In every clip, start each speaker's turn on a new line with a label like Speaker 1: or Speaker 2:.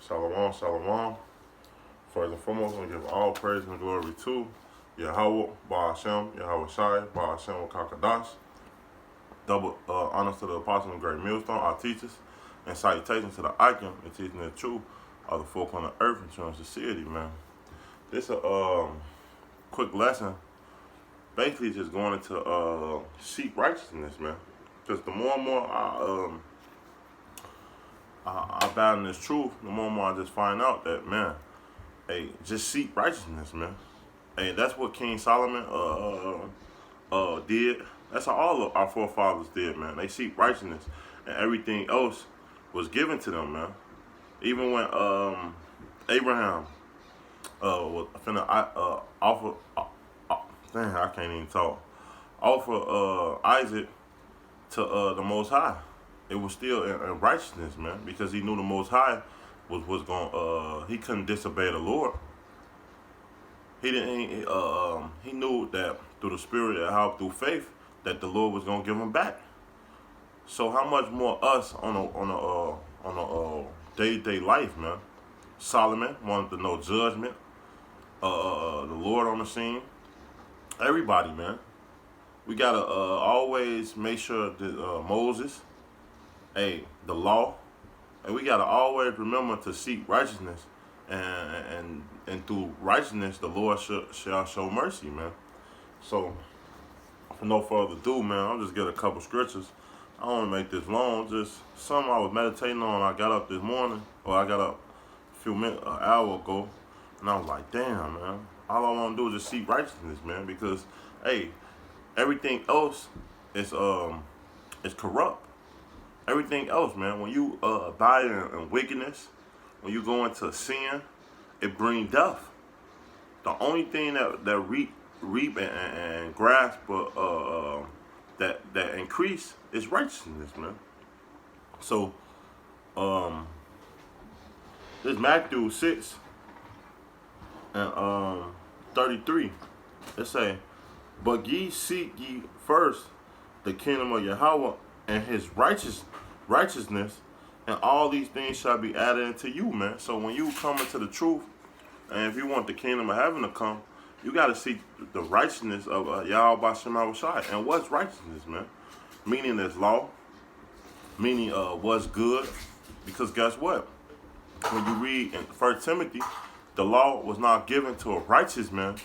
Speaker 1: Shalom, shalom. First and foremost, I want to give all praise and glory to Yahweh, Ba'ashem, Yahweh Shai, Ba'ashem, Wakakadash. Double honors to the apostle and great millstone, our teachers, and salutations to the icon and teaching the truth of the folk on the earth and showing sincerity, man. This is a quick lesson, basically just going into seek righteousness, man. Because the more and more I battle this truth, the more and more I just find out that, man, hey, just seek righteousness, man. Hey, that's what King Solomon did. That's how all of our forefathers did, man. They seek righteousness, and everything else was given to them, man. Even when Abraham was finna offer, dang, I can't even talk, offer Isaac to the Most High, it was still in righteousness, man, because he knew the Most High was going. He couldn't disobey the Lord. He didn't. He knew that through the Spirit and how through faith that the Lord was gonna give him back. So how much more us on a day-to-day life, man? Solomon wanted to know judgment. The Lord on the scene. Everybody, man. We gotta always make sure that Moses, the law, and we gotta always remember to seek righteousness, and through righteousness the Lord shall show mercy, man. So, for no further ado, man, I'll just get a couple scriptures. I don't want to make this long. Just something I was meditating on. I got up this morning, or I got up an hour ago, and I was like, damn, man. All I want to do is just seek righteousness, man, because, hey, everything else is corrupt. Everything else, man, when you abide in wickedness, when you go into sin, it brings death. The only thing that reap and grasp that increase is righteousness, man. So, this Matthew 6 and 33, it say, but ye seek ye first the kingdom of Yahweh and his righteousness, and all these things shall be added unto you, man. So when you come into the truth, and if you want the kingdom of heaven to come, you got to seek the righteousness of Yahweh Ba'ashem Shai. And what's righteousness, man? Meaning is law, meaning what's good. Because guess what? When you read in 1 Timothy, the law was not given to a righteous man.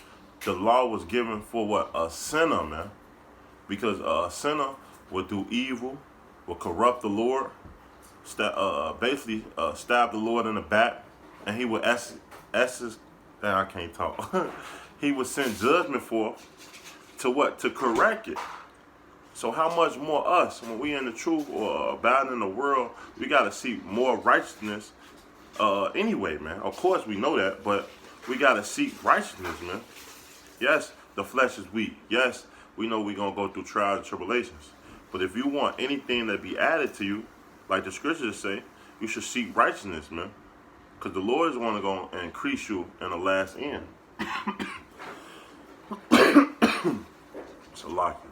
Speaker 1: The law was given for what? A sinner, man. Because a sinner will do evil, will corrupt the Lord, basically stab the Lord in the back, and he would I can't talk. He would send judgment forth to what? To correct it. So how much more us, when we in the truth or abiding in the world, we got to seek more righteousness anyway, man. Of course we know that, but we got to seek righteousness, man. Yes, the flesh is weak. Yes, we know we're going to go through trials and tribulations. But if you want anything to be added to you, like the scriptures say, you should seek righteousness, man. Because the Lord is going to go and increase you in the last end. It's a lot.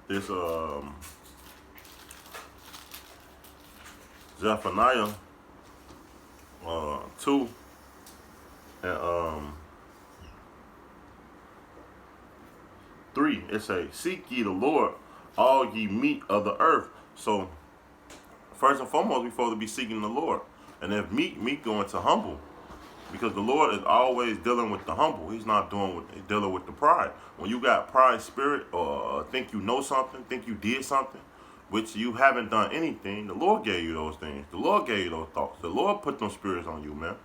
Speaker 1: This Zephaniah 2 and 3, it say, seek ye the Lord, all ye meat of the earth. So, first and foremost, we're supposed to be seeking the Lord. And if meat going to humble. Because the Lord is always dealing with the humble. He's not dealing with the pride. When you got pride spirit, or think you know something, think you did something, which you haven't done anything, the Lord gave you those things. The Lord gave you those thoughts. The Lord put those spirits on you, man.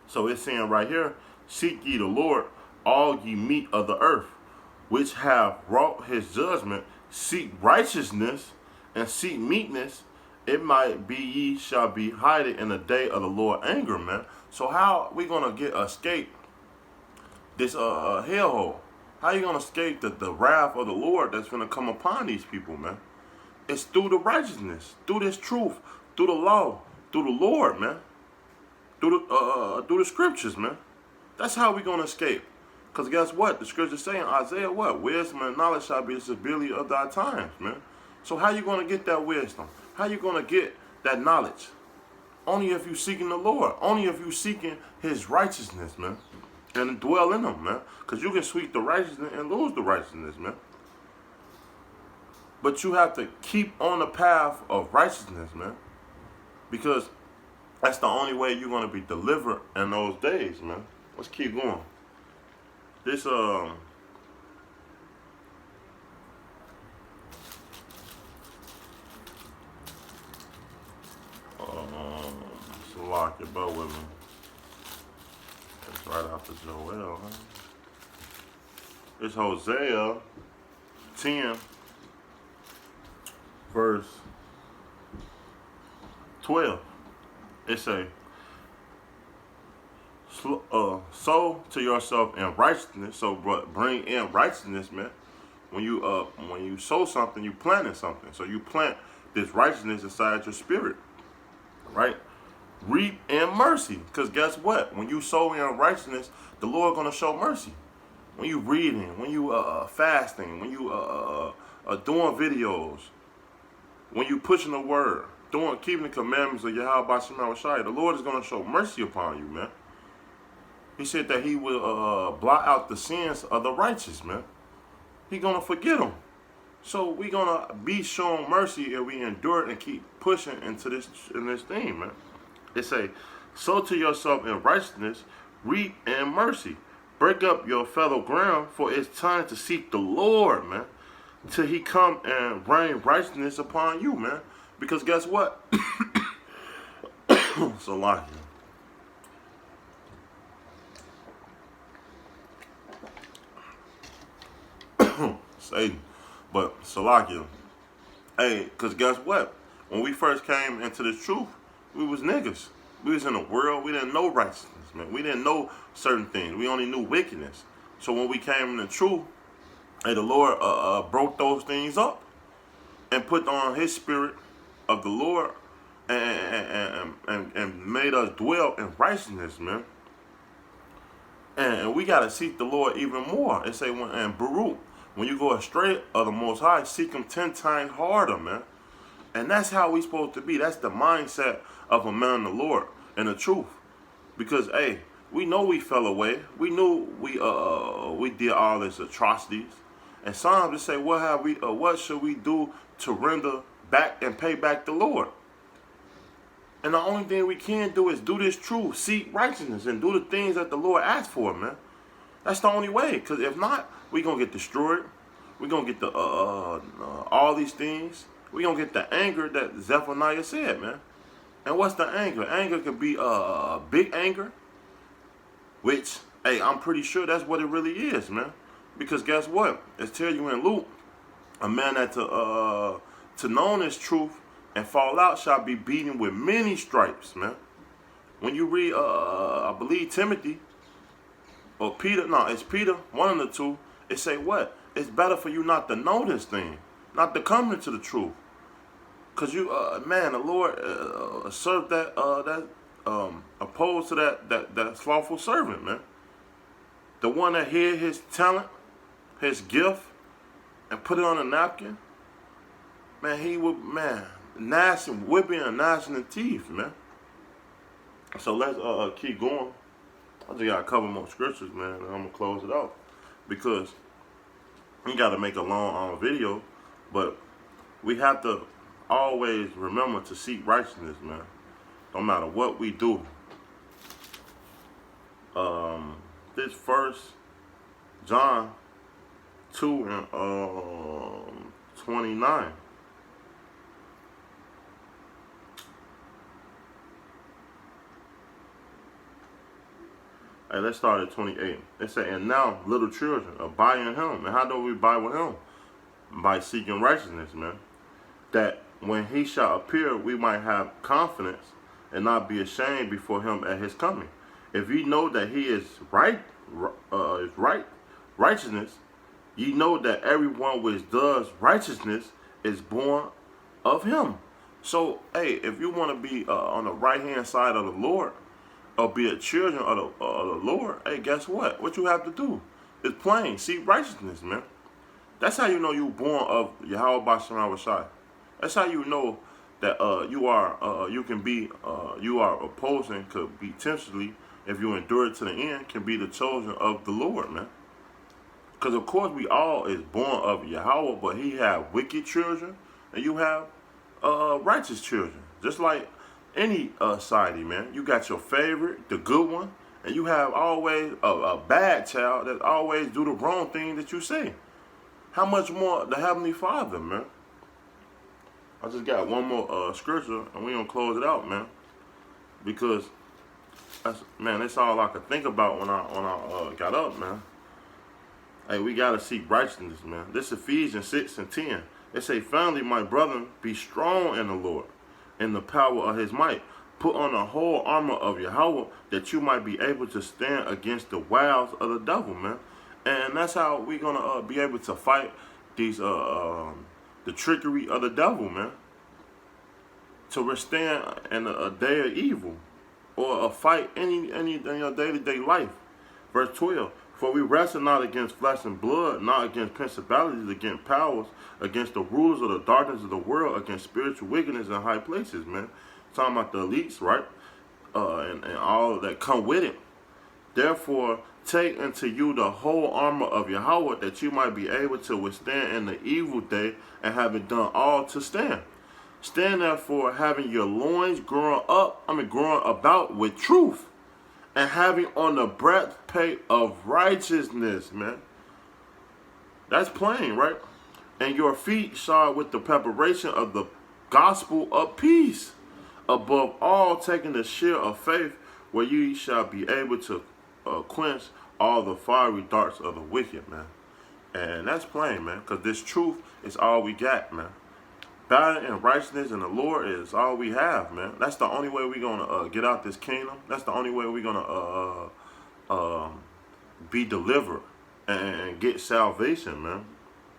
Speaker 1: So it's saying right here, seek ye the Lord, all ye meat of the earth, which have wrought his judgment, seek righteousness, and seek meekness, it might be ye shall be hidden in the day of the Lord anger, man. So how we gonna escape this hellhole? How you gonna escape the wrath of the Lord that's gonna come upon these people, man? It's through the righteousness, through this truth, through the law, through the Lord, man. Through the scriptures, man. That's how we're going to escape. Because guess what? The scripture saying, Isaiah, what? Wisdom and knowledge shall be the stability of thy times, man. So how you going to get that wisdom? How you going to get that knowledge? Only if you seeking the Lord. Only if you seeking his righteousness, man. And dwell in him, man. Because you can seek the righteousness and lose the righteousness, man. But you have to keep on the path of righteousness, man. Because that's the only way you're going to be delivered in those days, man. Let's keep going. This, Salaki, bear with me. It's right after Joel, huh? It's Hosea 10, verse 12. It say, sow to yourself in righteousness. So bring in righteousness, man. When you sow something, you planting something. So you plant this righteousness inside your spirit, right? Reap in mercy, because guess what? When you sow in righteousness, the Lord gonna show mercy. When you reading, when you fasting, when you doing videos, when you pushing the word, keeping the commandments of Yahweh Shema Shai, the Lord is gonna show mercy upon you, man. He said that he will blot out the sins of the righteous, man. He gonna forget them. So we gonna be shown mercy if we endure it and keep pushing into this thing, man. It say, sow to yourself in righteousness, reap in mercy. Break up your fellow ground, for it's time to seek the Lord, man, till he come and rain righteousness upon you, man. Because guess what? Salaki. Satan. But Salakia. Hey, because guess what? When we first came into the truth, we was niggas. We was in the world. We didn't know righteousness, man. We didn't know certain things. We only knew wickedness. So when we came in the truth, hey, the Lord broke those things up and put on his spirit of the Lord and made us dwell in righteousness, man. And we got to seek the Lord even more. It say, and Baruch, when you go astray of the Most High, seek him 10 times harder, man. And that's how we supposed to be. That's the mindset of a man of the Lord and the truth. Because, hey, we know we fell away. We knew we did all these atrocities. And Psalms just say, what should we do to render back and pay back the Lord? And the only thing we can do is do this truth, seek righteousness, and do the things that the Lord asked for, man. That's the only way. Because if not, we going to get destroyed. we going to get the all these things. we going to get the anger that Zephaniah said, man. And what's the anger? Anger could be big anger, which, hey, I'm pretty sure that's what it really is, man. Because guess what? It tells you in Luke, a man that to know this truth and fall out shall be beaten with many stripes, man. When you read, I believe Timothy, or Peter, no, it's Peter, one of the two, it say what? It's better for you not to know this thing, not to come into the truth. Because you, man, the Lord served opposed to that slothful servant, man. The one that hid his talent, his gift, and put it on a napkin. Man, he would, gnashing, whipping and gnashing the teeth, man. So let's keep going. I just got a couple more scriptures, man, and I'm going to close it out. Because we got to make a long video, but we have to always remember to seek righteousness, man. No matter what we do. This first John 2 and 29. Hey, let's start at 28. It says, and now, little children, abide in him. And how do we abide with him? By seeking righteousness, man. That when he shall appear, we might have confidence and not be ashamed before him at his coming. If ye know that he is righteousness, ye know that everyone which does righteousness is born of him. So, hey, if you want to be on the right-hand side of the Lord, or be a children of the Lord, hey, guess what? What you have to do is plain. Seek righteousness, man. That's how you know you born of Yahweh Basham Shai. That's how you know that you are opposing, could be potentially, if you endure it to the end, can be the chosen of the Lord, man. Because of course we all is born of Yahweh, but he have wicked children and you have righteous children. Just like any society, man. You got your favorite, the good one, and you have always a bad child that always do the wrong thing that you say. How much more the Heavenly Father, man? I just got one more scripture, and we gonna close it out, man. Because that's all I could think about when I got up, man. Hey, we gotta seek righteousness, man. This Ephesians 6:10. It say, "Finally, my brethren, be strong in the Lord, in the power of His might. Put on the whole armor of Yahweh, that you might be able to stand against the wiles of the devil," man. And that's how we gonna be able to fight these the trickery of the devil, man. To withstand in a day of evil, or a fight any in your day-to-day life. Verse 12. "For we wrestle not against flesh and blood, not against principalities, against powers, against the rulers of the darkness of the world, against spiritual wickedness in high places," man. Talking about the elites, right? And all that come with it. "Therefore, take unto you the whole armor of Yahweh, that you might be able to withstand in the evil day, and having done all to stand. Stand therefore, having your loins growing about with truth, and having on the breastplate of righteousness," man. That's plain, right? "And your feet shod with the preparation of the gospel of peace. Above all, taking the shield of faith, where you shall be able to quench all the fiery darts of the wicked," man. And that's plain, man, because this truth is all we got, man. Battle and righteousness in the Lord is all we have, man. That's the only way we're going to get out this kingdom. That's the only way we're going to be delivered and get salvation, man.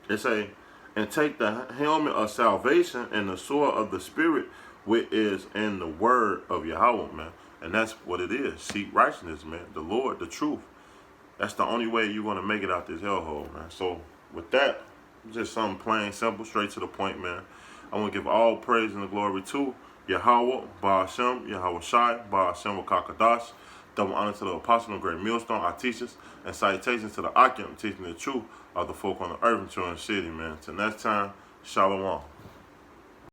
Speaker 1: It say, "And take the helmet of salvation and the sword of the Spirit, which is in the word of Yahweh," man. And that's what it is. Seek righteousness, man. The Lord, the truth. That's the only way you're going to make it out this hellhole, man. So with that, just something plain, simple, straight to the point, man. I want to give all praise and the glory to Yahweh, Ba'ashem, Yahweh Shai, Ba'ashem Wakakadash. Double honor to the apostle and great millstone, our teachers, and salutations to the Akim, teaching the truth of the folk on the earth and children city, man. Till next time, Shalom.